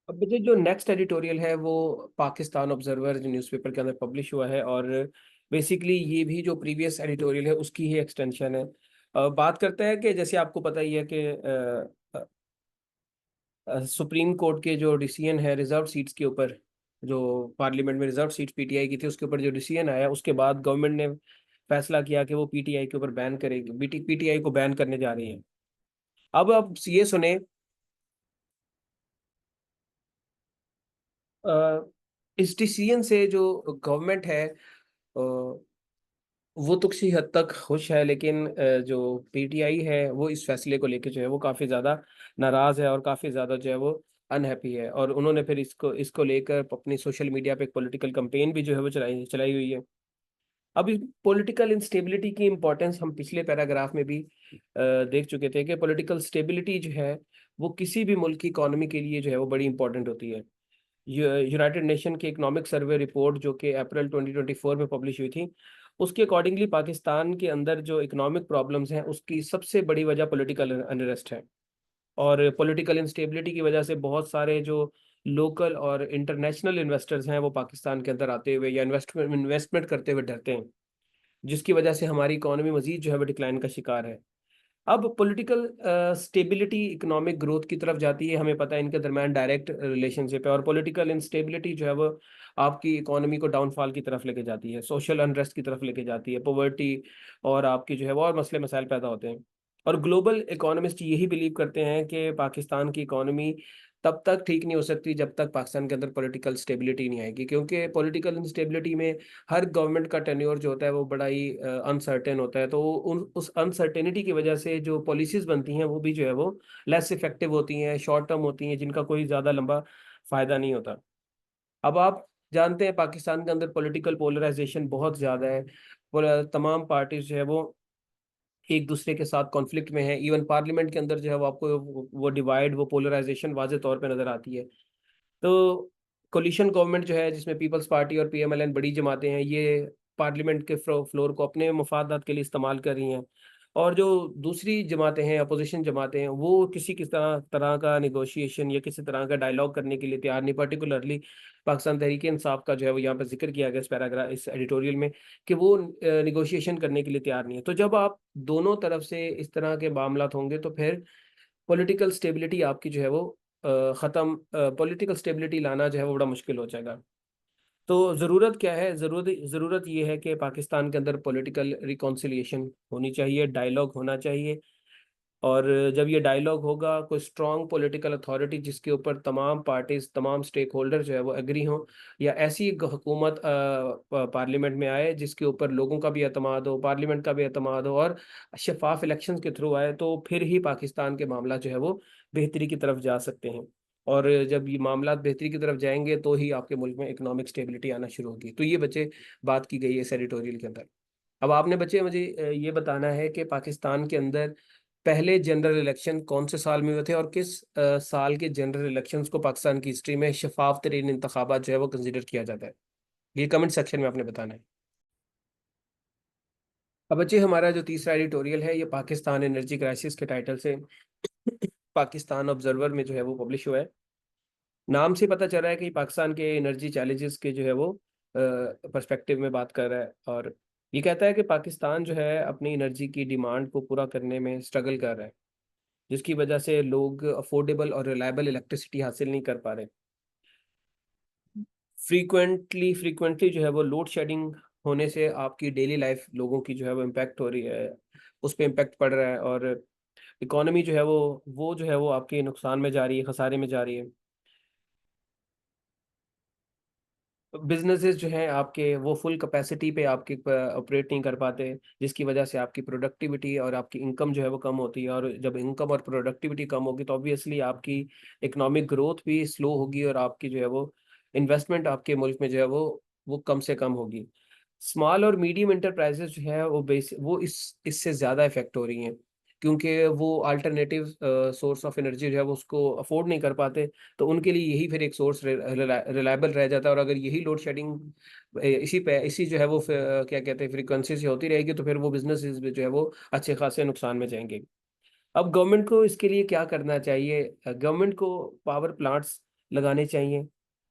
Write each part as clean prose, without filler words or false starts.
अब मुझे जो नेक्स्ट एडिटोरियल है वो पाकिस्तान ऑब्जर्वर जो न्यूज़पेपर के अंदर पब्लिश हुआ है, और बेसिकली ये भी जो प्रीवियस एडिटोरियल है उसकी ही एक्सटेंशन है। बात करते हैं कि जैसे आपको पता ही है कि सुप्रीम कोर्ट के जो डिसीजन है रिजर्व सीट्स के ऊपर, जो पार्लियामेंट में रिजर्व सीट्स पीटीआई की थी, उसके ऊपर जो डिसीजन आया उसके बाद गवर्नमेंट ने फैसला किया कि वो पीटीआई के ऊपर बैन करेगी, पीटीआई को बैन करने जा रही है। अब आप ये सुने, इस डिसीजन से जो गवर्नमेंट है वो तो किसी हद तक खुश है, लेकिन जो पीटीआई है वो इस फैसले को लेकर जो है वो काफ़ी ज़्यादा नाराज़ है और काफ़ी ज़्यादा जो है वो अनहैप्पी है, और उन्होंने फिर इसको इसको लेकर अपनी सोशल मीडिया पे एक पॉलिटिकल कैंपेन भी जो है वो चलाई चलाई हुई है। अब इस पॉलिटिकल इंस्टेबिलिटी की इम्पोर्टेंस हम पिछले पैराग्राफ में भी देख चुके थे कि पॉलिटिकल स्टेबिलिटी जो है वो किसी भी मुल्क की इकोनॉमी के लिए जो है वो बड़ी इंपॉर्टेंट होती है। यूनाइटेड नेशन की इकोनॉमिक सर्वे रिपोर्ट जो कि अप्रैल 2024 में पब्लिश हुई थी, उसके अकॉर्डिंगली पाकिस्तान के अंदर जो इकोनॉमिक प्रॉब्लम्स हैं उसकी सबसे बड़ी वजह पॉलिटिकल अनरेस्ट है। और पॉलिटिकल इंस्टेबिलिटी की वजह से बहुत सारे जो लोकल और इंटरनेशनल इन्वेस्टर्स हैं वो पाकिस्तान के अंदर आते हुए या इन्वेस्टमेंट करते हुए डरते हैं, जिसकी वजह से हमारी इकोनॉमी मजीद जो है वो डिक्लाइन का शिकार है। अब पॉलिटिकल स्टेबिलिटी इकोनॉमिक ग्रोथ की तरफ जाती है, हमें पता है इनके दरम्यान डायरेक्ट रिलेशनशिप है, और पॉलिटिकल इंस्टेबिलिटी जो है वो आपकी इकोनॉमी को डाउनफॉल की तरफ लेके जाती है, सोशल अनरेस्ट की तरफ लेके जाती है, पॉवर्टी और आपकी जो है वो और मसले मसाइल पैदा होते हैं। और ग्लोबल इकोनॉमिस्ट यही बिलीव करते हैं कि पाकिस्तान की इकोनॉमी तब तक ठीक नहीं हो सकती जब तक पाकिस्तान के अंदर पॉलिटिकल स्टेबिलिटी नहीं आएगी, क्योंकि पॉलिटिकल इंस्टेबिलिटी में हर गवर्नमेंट का टेन्योर जो होता है वो बड़ा ही अनसर्टेन होता है, तो उस अनसर्टेनिटी की वजह से जो पॉलिसीज बनती हैं वो भी जो है वो लेस इफेक्टिव होती हैं, शॉर्ट टर्म होती हैं, जिनका कोई ज़्यादा लंबा फायदा नहीं होता। अब आप जानते हैं पाकिस्तान के अंदर पॉलिटिकल पोलराइजेशन बहुत ज़्यादा है, तमाम पार्टीज जो है वो एक दूसरे के साथ कॉन्फ्लिक्ट में है, इवन पार्लियामेंट के अंदर जो है वो आपको वो डिवाइड, वो पोलराइजेशन वाजे तौर पे नज़र आती है। तो कोलिशन गवर्नमेंट जो है जिसमें पीपल्स पार्टी और पीएमएलएन बड़ी जमातें हैं, ये पार्लियामेंट के फ्लोर को अपने मफादात के लिए इस्तेमाल कर रही हैं, और जो दूसरी जमातें हैं, अपोजिशन जमातें हैं, वो किसी किस तरह तरह का निगोशिएशन या किसी तरह का डायलॉग करने के लिए तैयार नहीं। पर्टिकुलरली पाकिस्तान तहरीक इंसाफ का जो है वो यहाँ पर जिक्र किया गया इस पैराग्राफ, इस एडिटोरियल में, कि वो निगोशिएशन करने के लिए तैयार नहीं है। तो जब आप दोनों तरफ से इस तरह के मामला होंगे तो फिर पॉलिटिकल स्टेबिलिटी आपकी जो है वो ख़त्म, पॉलिटिकल स्टेबिलिटी लाना जो है वो बड़ा मुश्किल हो जाएगा। तो ज़रूरत क्या है? ज़रूरत ये है कि पाकिस्तान के अंदर पॉलिटिकल रिकॉन्सिलिएशन होनी चाहिए, डायलॉग होना चाहिए, और जब ये डायलॉग होगा, कोई स्ट्रॉन्ग पॉलिटिकल अथॉरिटी जिसके ऊपर तमाम पार्टीज, तमाम स्टेक होल्डर जो है वो एग्री हों, या ऐसी एक हुकूमत पार्लियामेंट में आए जिसके ऊपर लोगों का भी एतमाद हो, पार्लियामेंट का भी एतमाद हो, और शफाफ इलेक्शंस के थ्रू आए, तो फिर ही पाकिस्तान के मामला जो है वो बेहतरी की तरफ जा सकते हैं। और जब ये मामला बेहतरी की तरफ जाएंगे तो ही आपके मुल्क में इकोनॉमिक स्टेबिलिटी आना शुरू होगी। तो ये बच्चे बात की गई है इस एडिटोरियल के अंदर। अब आपने बच्चे मुझे ये बताना है कि पाकिस्तान के अंदर पहले जनरल इलेक्शन कौन से साल में हुए थे, और किस साल के जनरल इलेक्शंस को पाकिस्तान की हिस्ट्री में शफाफ तरीन इंतखाबात जो है वो कंसिडर किया जाता है। ये कमेंट सेक्शन में आपने बताना है। अब बच्चे हमारा जो तीसरा एडिटोरियल है ये पाकिस्तान एनर्जी क्राइसिस के टाइटल से पाकिस्तान ऑब्जर्वर में जो है वो पब्लिश हुआ है। नाम से पता चल रहा है कि पाकिस्तान के एनर्जी चैलेंजेस के जो है वो पर्सपेक्टिव में बात कर रहा है, और ये कहता है कि पाकिस्तान जो है अपनी एनर्जी की डिमांड को पूरा करने में स्ट्रगल कर रहा है, जिसकी वजह से लोग अफोर्डेबल और रिलायबल इलेक्ट्रिसिटी हासिल नहीं कर पा रहे। फ्रीक्वेंटली जो है वो लोड शेडिंग होने से आपकी डेली लाइफ लोगों की जो है वो इम्पेक्ट हो रही है, उस पर इम्पेक्ट पड़ रहा है, और इकोनॉमी जो है वो जो है वो आपके नुकसान में जा रही है, खसारे में जा रही है। बिजनेसेस जो हैं आपके वो फुल कैपेसिटी पे आपके ऑपरेट नहीं कर पाते, जिसकी वजह से आपकी प्रोडक्टिविटी और आपकी इनकम जो है वो कम होती है, और जब इनकम और प्रोडक्टिविटी कम होगी तो ऑब्वियसली आपकी इकोनॉमिक ग्रोथ भी स्लो होगी, और आपकी जो है वो इन्वेस्टमेंट आपके मुल्क में जो है वो कम से कम होगी। स्मॉल और मीडियम इंटरप्राइजेस जो है वो इससे ज़्यादा इफेक्ट हो रही हैं, क्योंकि वो अल्टरनेटिव सोर्स ऑफ एनर्जी जो है वो उसको अफोर्ड नहीं कर पाते, तो उनके लिए यही फिर एक सोर्स रिलायबल रह जाता है। और अगर यही लोड शेडिंग इसी जो है वो क्या कहते हैं फ्रीक्वेंसी से होती रहेगी, तो फिर वो बिजनेसेस जो है वो अच्छे खासे नुकसान में जाएंगे। अब गवर्नमेंट को इसके लिए क्या करना चाहिए? गवर्नमेंट को पावर प्लांट्स लगाने चाहिए।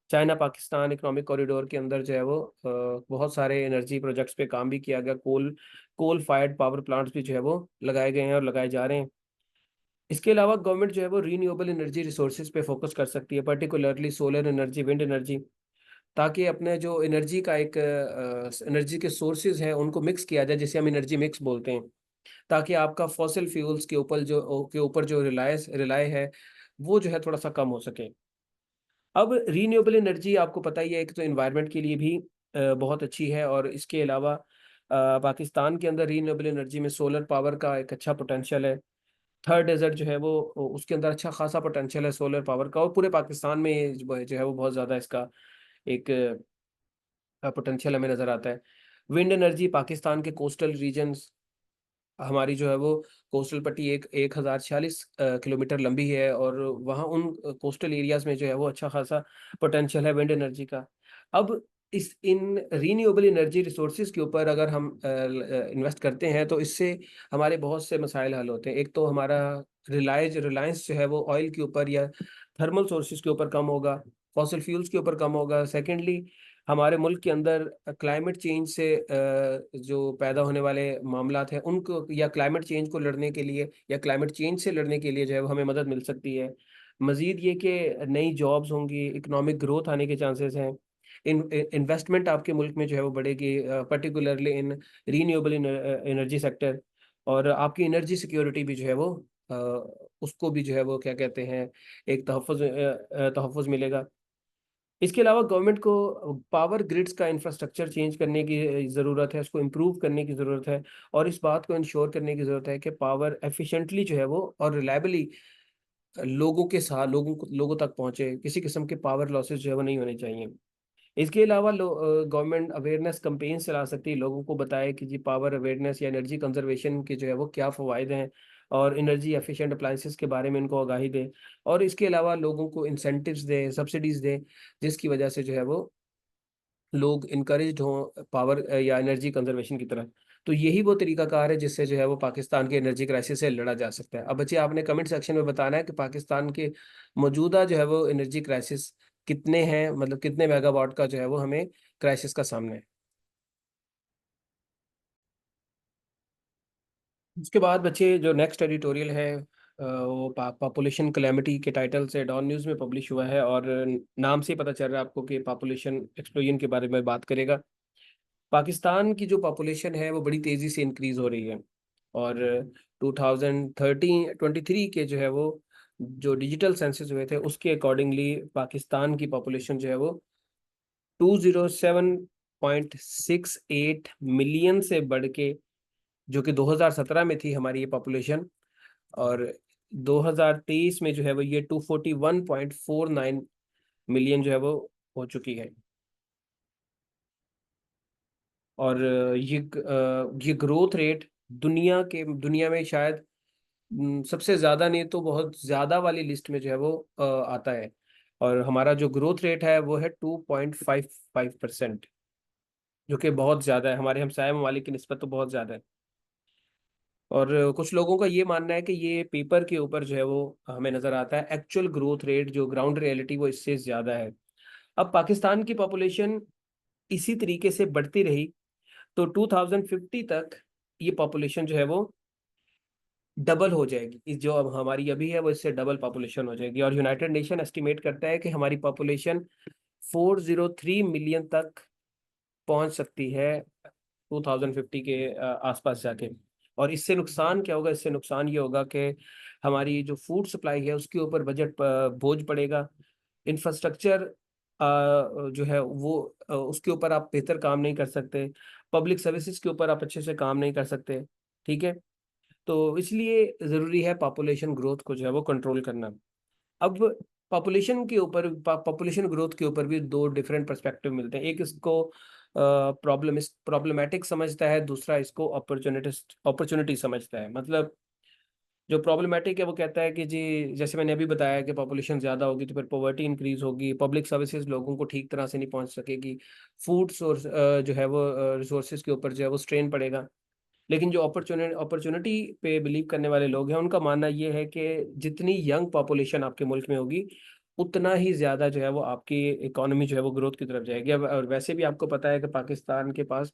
चाइना पाकिस्तान इकोनॉमिक कॉरिडोर के अंदर जो है वो बहुत सारे एनर्जी प्रोजेक्ट्स पे काम भी किया गया। कोल फायर्ड पावर प्लांट्स भी जो है वो लगाए गए हैं और लगाए जा रहे हैं। इसके अलावा गवर्नमेंट जो है वो रीन्यूएबल एनर्जी रिसोर्सेज पे फोकस कर सकती है, particularly solar energy, wind energy, ताकि अपने जो एनर्जी का एक एनर्जी के सोर्सेज हैं उनको मिक्स किया जाए, जिसे हम एनर्जी मिक्स बोलते हैं, ताकि आपका फॉसिल फ्यूल्स के ऊपर जो रिलाय है वो जो है थोड़ा सा कम हो सके। अब रीन्यूएबल एनर्जी आपको पता ही है, एक तो एनवायरनमेंट के लिए भी बहुत अच्छी है, और इसके अलावा पाकिस्तान के अंदर रीन्यूएबल एनर्जी में सोलर पावर का एक अच्छा पोटेंशियल है। थर डेजर्ट जो है वो उसके अंदर अच्छा खासा पोटेंशियल है सोलर पावर का, और पूरे पाकिस्तान में जो है वो बहुत ज़्यादा इसका एक पोटेंशियल हमें नज़र आता है। विंड एनर्जी, पाकिस्तान के कोस्टल रीजन्स, हमारी जो है वो कोस्टल पट्टी एक 1046 किलोमीटर लंबी है, और वहाँ उन कोस्टल एरियाज में जो है वो अच्छा खासा पोटेंशियल है विंड एनर्जी का। अब इस इन रीन्यूएबल एनर्जी रिसोर्सेज के ऊपर अगर हम इन्वेस्ट करते हैं तो इससे हमारे बहुत से मसाइल हल होते हैं। एक तो हमारा रिलायंस जो है वो ऑयल के ऊपर या थर्मल सोर्सेज के ऊपर कम होगा, फॉसिल फ्यूल्स के ऊपर कम होगा। सेकेंडली, हमारे मुल्क के अंदर क्लाइमेट चेंज से जो पैदा होने वाले मामलात हैं उनको, या क्लाइमेट चेंज को लड़ने के लिए या क्लाइमेट चेंज से लड़ने के लिए जो है वो हमें मदद मिल सकती है। मज़ीद ये कि नई जॉब्स होंगी, इकोनॉमिक ग्रोथ आने के चांसेस हैं। इन्वेस्टमेंट आपके मुल्क में जो है वो बढ़ेगी, particularly in renewable energy sector, और आपकी एनर्जी सिक्योरिटी भी जो है वो अ, उसको भी जो है वो क्या कहते हैं, एक तहफ़्फ़ुज़ मिलेगा। इसके अलावा गवर्नमेंट को पावर ग्रिड्स का इंफ्रास्ट्रक्चर चेंज करने की ज़रूरत है, उसको इम्प्रूव करने की ज़रूरत है, और इस बात को इंश्योर करने की ज़रूरत है कि पावर एफिशिएंटली जो है वो और रिलायबली लोगों तक पहुँचे, किसी किस्म के पावर लॉसेस जो है वो नहीं होने चाहिए। इसके अलावा गवर्नमेंट अवेयरनेस कैंपेन चला सकती है, लोगों को बताए कि जी पावर अवेयरनेस या एनर्जी कंजर्वेशन के जो है वो क्या फ़वाइद हैं, और एनर्जी एफिशिएंट अप्लायंसेस के बारे में इनको आगाही दें, और इसके अलावा लोगों को इंसेंटिव्स दें, सब्सिडीज़ दें, जिसकी वजह से जो है वो लोग इनकरेज्ड हों पावर या एनर्जी कंजर्वेशन की तरफ। तो यही वो तरीकाकार है जिससे जो है वो पाकिस्तान के एनर्जी क्राइसिस से लड़ा जा सकता है। अब बच्चे आपने कमेंट सेक्शन में बताना है कि पाकिस्तान के मौजूदा जो है वो एनर्जी क्राइसिस कितने हैं, मतलब कितने मेगावाट का जो है वो हमें क्राइसिस का सामना है। उसके बाद बच्चे जो नेक्स्ट एडिटोरियल है वो पॉपुलेशन कैलेमिटी के टाइटल से डॉन न्यूज़ में पब्लिश हुआ है, और नाम से ही पता चल रहा है आपको कि पॉपुलेशन एक्सप्लोजन के बारे में बात करेगा। पाकिस्तान की जो पॉपुलेशन है वो बड़ी तेज़ी से इंक्रीज़ हो रही है, और 2023 के जो है वो जो डिजिटल सेंसस हुए थे उसके अकॉर्डिंगली पाकिस्तान की पॉपुलेशन जो है वो 207.68 मिलियन से बढ़ के, जो कि 2017 में थी हमारी ये पॉपुलेशन, और 2023 में जो है वो ये 241.49 मिलियन जो है वो हो चुकी है। और ये ग्रोथ रेट दुनिया में शायद सबसे ज़्यादा नहीं तो बहुत ज़्यादा वाली लिस्ट में जो है वो आता है, और हमारा जो ग्रोथ रेट है वो है 2.55%, जो कि बहुत ज़्यादा है, हमारे हमसाया ममालिक की निस्बत तो बहुत ज़्यादा है। और कुछ लोगों का ये मानना है कि ये पेपर के ऊपर जो है वो हमें नज़र आता है, एक्चुअल ग्रोथ रेट जो ग्राउंड रियलिटी वो इससे ज़्यादा है। अब पाकिस्तान की पॉपुलेशन इसी तरीके से बढ़ती रही तो 2050 तक ये पॉपुलेशन जो है वो डबल हो जाएगी। इस जो अब हमारी अभी है वो इससे डबल पॉपुलेशन हो जाएगी, और यूनाइटेड नेशन एस्टिमेट करता है कि हमारी पॉपुलेशन 403 मिलियन तक पहुंच सकती है 2050 के आसपास जाके। और इससे नुकसान क्या होगा? इससे नुकसान ये होगा कि हमारी जो फूड सप्लाई है उसके ऊपर बोझ पड़ेगा। इंफ्रास्ट्रक्चर जो है वो उसके ऊपर आप बेहतर काम नहीं कर सकते। पब्लिक सर्विसेज के ऊपर आप अच्छे से काम नहीं कर सकते। ठीक है? तो इसलिए ज़रूरी है पॉपुलेशन ग्रोथ को जो है वो कंट्रोल करना। अब पॉपुलेशन ग्रोथ के ऊपर भी 2 डिफरेंट पर्सपेक्टिव मिलते हैं। एक इसको प्रॉब्लमैटिक समझता है, दूसरा इसको अपॉर्च्युनिटी समझता है। मतलब जो प्रॉब्लमैटिक है वो कहता है कि जी, जैसे मैंने अभी बताया कि पॉपुलेशन ज़्यादा होगी तो फिर पॉवर्टी इंक्रीज़ होगी, पब्लिक सर्विसेज़ लोगों को ठीक तरह से नहीं पहुँच सकेगी, फूड सोर्स जो है वो रिसोर्सेज़ के ऊपर जो है वो स्ट्रेन पड़ेगा। लेकिन जो अपॉर्च्युनिटी पे बिलीव करने वाले लोग हैं, उनका मानना ये है कि जितनी यंग पॉपुलेशन आपके मुल्क में होगी, उतना ही ज़्यादा जो है वो आपकी इकोनॉमी जो है वो ग्रोथ की तरफ जाएगी। अब और वैसे भी आपको पता है कि पाकिस्तान के पास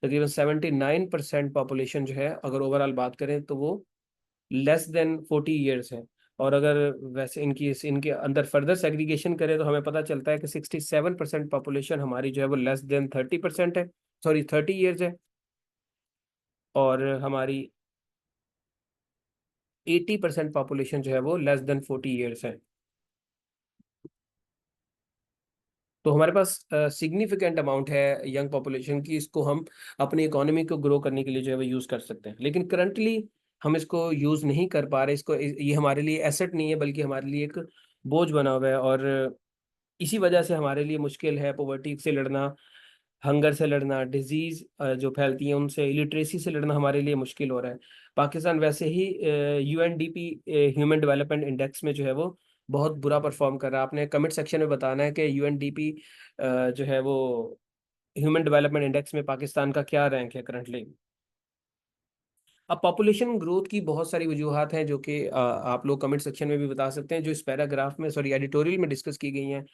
तकरीबन 79% पॉपुलेशन जो है, अगर ओवरऑल बात करें तो वो लेस देन 40 ईयर्स है। और अगर वैसे इनके अंदर फर्दर सेग्रीगेशन करें तो हमें पता चलता है कि 67% पॉपुलेशन हमारी जो है वो लेस देन 30% है, सॉरी 30 ईयर्स है। और हमारी 80% पॉपुलेशन जो है वो लेस देन 40 ईयर्स है। तो हमारे पास सिग्निफिकेंट अमाउंट है यंग पॉपुलेशन की, इसको हम अपनी इकोनॉमी को ग्रो करने के लिए जो है वो यूज़ कर सकते हैं। लेकिन करंटली हम इसको यूज़ नहीं कर पा रहे, इसको ये हमारे लिए एसेट नहीं है बल्कि हमारे लिए एक बोझ बना हुआ है। और इसी वजह से हमारे लिए मुश्किल है पॉवर्टी से लड़ना, हंगर से लड़ना, डिजीज़ जो फैलती हैं उनसे, इलिटरेसी से लड़ना हमारे लिए मुश्किल हो रहा है। पाकिस्तान वैसे ही यूएनडीपी ह्यूमन डेवलपमेंट इंडेक्स में जो है वो बहुत बुरा परफ़ॉर्म कर रहा है। आपने कमेंट सेक्शन में बताना है कि यूएनडीपी जो है वो ह्यूमन डेवलपमेंट इंडेक्स में पाकिस्तान का क्या रैंक है करंटली। अब पॉपुलेशन ग्रोथ की बहुत सारी वजूहात हैं जो कि आप लोग कमेंट सेक्शन में भी बता सकते हैं, जो इस पैराग्राफ में, सॉरी, एडिटोरियल में डिस्कस की गई हैं।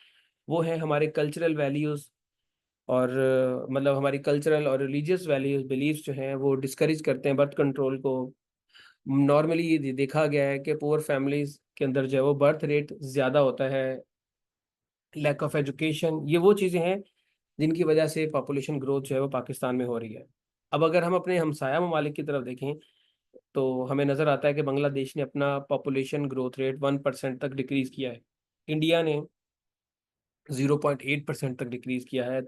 वो है हमारे कल्चरल वैल्यूज़, और मतलब हमारी कल्चरल और रिलीजियस वैल्यूज बिलीव्स जो हैं वो डिस्करेज करते हैं बर्थ कंट्रोल को। नॉर्मली ये देखा गया है कि पुअर फैमिलीज के अंदर जो है वो बर्थ रेट ज़्यादा होता है, लैक ऑफ एजुकेशन, ये वो चीज़ें हैं जिनकी वजह से पॉपुलेशन ग्रोथ जो है वो पाकिस्तान में हो रही है। अब अगर हम अपने हमसाया ममालिक की तरफ देखें तो हमें नज़र आता है कि बांग्लादेश ने अपना पॉपुलेशन ग्रोथ रेट 1% तक डिक्रीज़ किया है। इंडिया ने 0.8% तक डिक्रीज़ किया है।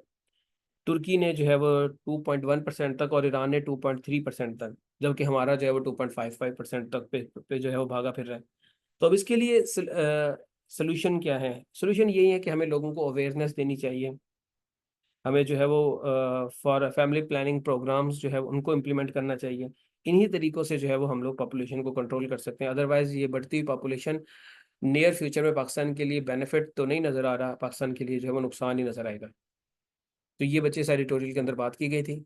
तुर्की ने जो है वो 2.1% तक, और ईरान ने 2.3% तक, जबकि हमारा जो है वो 2.55% तक पे जो है वो भागा फिर रहा है। तो अब इसके लिए सोल्यूशन क्या है? सोल्यूशन यही है कि हमें लोगों को अवेयरनेस देनी चाहिए। हमें जो है वो फॉर फैमिली प्लानिंग प्रोग्राम्स जो है उनको इम्प्लीमेंट करना चाहिए। इन्हीं तरीकों से जो है वो हम लोग पॉपुलेशन को कंट्रोल कर सकते हैं। अदरवाइज़ ये बढ़ती हुई पॉपुलेशन नियर फ्यूचर में पाकिस्तान के लिए बेनिफिट तो नहीं नज़र आ रहा, पाकिस्तान के लिए जो है वो नुकसान ही नज़र आएगा। तो ये बच्चे सारे एडिटोरियल के अंदर बात की गई थी।